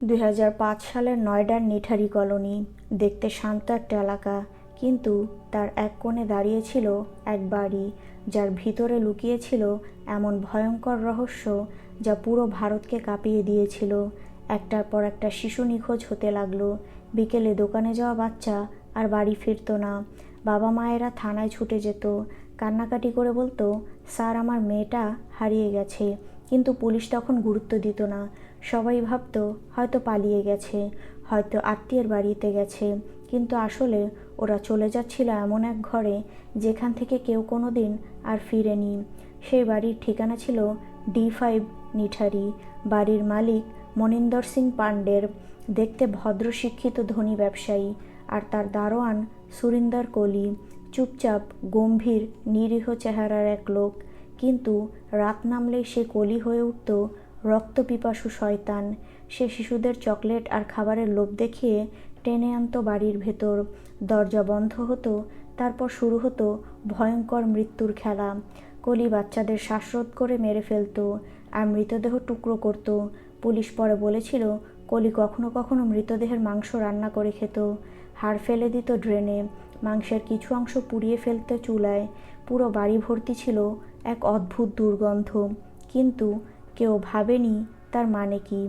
2005 সালের নয়ডার নিঠারী কলোনি। দেখতে শান্ত একটা এলাকা, কিন্তু তার এক কোণে দাঁড়িয়ে ছিল এক বাড়ি, যার ভিতরে লুকিয়ে ছিল এমন ভয়ঙ্কর রহস্য যা পুরো ভারতকে কাঁপিয়ে দিয়েছিল। একটার পর একটা শিশু নিখোঁজ হতে লাগলো। বিকেলে দোকানে যাওয়া বাচ্চা আর বাড়ি ফিরত না। বাবা মায়েরা থানায় ছুটে যেত, কান্নাকাটি করে বলতো, স্যার, আমার মেয়েটা হারিয়ে গেছে। কিন্তু পুলিশ তখন গুরুত্ব দিত না। সবাই ভাবতো হয়তো পালিয়ে গেছে, হয়তো আত্মীয়ের বাড়িতে গেছে। কিন্তু আসলে ওরা চলে যাচ্ছিল এমন এক ঘরে যেখান থেকে কেউ কোনো দিন আর ফিরেনি। সেই বাড়ির ঠিকানা ছিল D5 নিঠারী। বাড়ির মালিক মনিন্দর সিং পান্ডের, দেখতে ভদ্র শিক্ষিত ধনী ব্যবসায়ী, আর তার দারোয়ান সুরিন্দর কোলি, চুপচাপ গম্ভীর নিরীহ চেহারার এক লোক। কিন্তু রাত নামলেই সে কলি হয়ে উঠত রক্তপিপাসু শয়তান। সে শিশুদের চকলেট আর খাবারের লোভ দেখিয়ে টেনে আনতো বাড়ির ভেতর। দরজা বন্ধ হতো, তারপর শুরু হতো ভয়ঙ্কর মৃত্যুর খেলা। কলি বাচ্চাদের শ্বাসরোধ করে মেরে ফেলতো আর মৃতদেহ টুকরো করত। পুলিশ পরে বলেছিল, কলি কখনো কখনো মৃতদেহের মাংস রান্না করে খেত, হাড় ফেলে দিত ড্রেনে, মাংসের কিছু অংশ পুড়িয়ে ফেলতে চুলায়। পুরো বাড়ি ভর্তি ছিল এক অদ্ভুত দুর্গন্ধ, কিন্তু কেউ ভাবেনি তার মানে কি।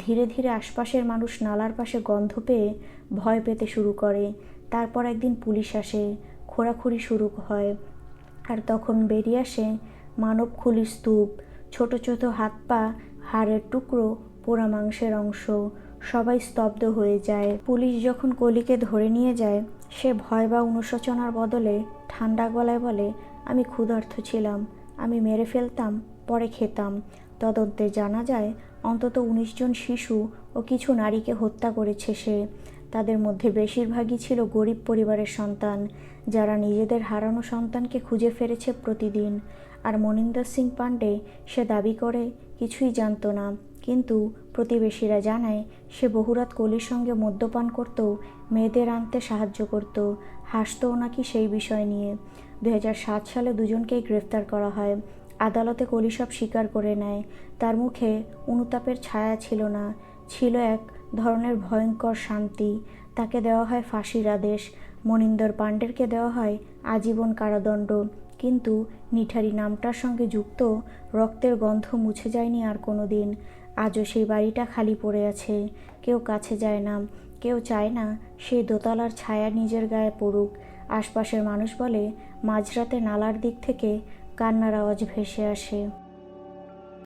ধীরে ধীরে আশপাশের মানুষ নালার পাশে গন্ধ পেয়ে ভয় পেতে শুরু করে। তারপর একদিন পুলিশ আসে, খোঁড়াখুড়ি শুরু হয়, আর তখন বেরিয়ে আসে মানব খুলির স্তূপ, ছোট ছোট হাত পা, হাড়ের টুকরো, পোড়া মাংসের অংশ। সবাই স্তব্ধ হয়ে যায়। পুলিশ যখন কলিকে ধরে নিয়ে যায়, সে ভয় বা অনুশোচনার বদলে ঠান্ডা গলায় বলে, আমি ক্ষুধার্ত ছিলাম, আমি মেরে ফেলতাম, পরে খেতাম। তদন্তে জানা যায় অন্তত 19 জন শিশু ও কিছু নারীকে হত্যা করেছে সে। তাদের মধ্যে বেশিরভাগই ছিল গরিব পরিবারের সন্তান, যারা নিজেদের হারানো সন্তানকে খুঁজে ফেরেছে প্রতিদিন। আর মনিন্দর সিং পান্ডে, সে দাবি করে কিছুই জানতো না, কিন্তু প্রতিবেশীরা জানায় সে বহুরাত কলির সঙ্গে মদ্যপান করত, মেয়েদের আনতে সাহায্য করত, হাসতও নাকি সেই বিষয় নিয়ে। 2007 সালে দুজনকেই গ্রেফতার করা হয়। আদালতে কলি সব স্বীকার করে নেয়। তার মুখে অনুতাপের ছায়া ছিল না, ছিল এক ধরনের ভয়ঙ্কর শান্তি। তাকে দেওয়া হয় ফাঁসির আদেশ, মনিন্দর পান্ডেরকে দেওয়া হয় আজীবন কারাদণ্ড। কিন্তু নিঠারী নামটার সঙ্গে যুক্ত রক্তের গন্ধ মুছে যায়নি আর কোনো দিন। আজও সেই বাড়িটা খালি পড়ে আছে। কেউ কাছে যায় না, কেউ চায় না সেই দোতলার ছায়া নিজের গায়ে পড়ুক। আশপাশের মানুষ বলে, মাঝরাতে নালার দিক থেকে কান্নার আওয়াজ ভেসে আসে।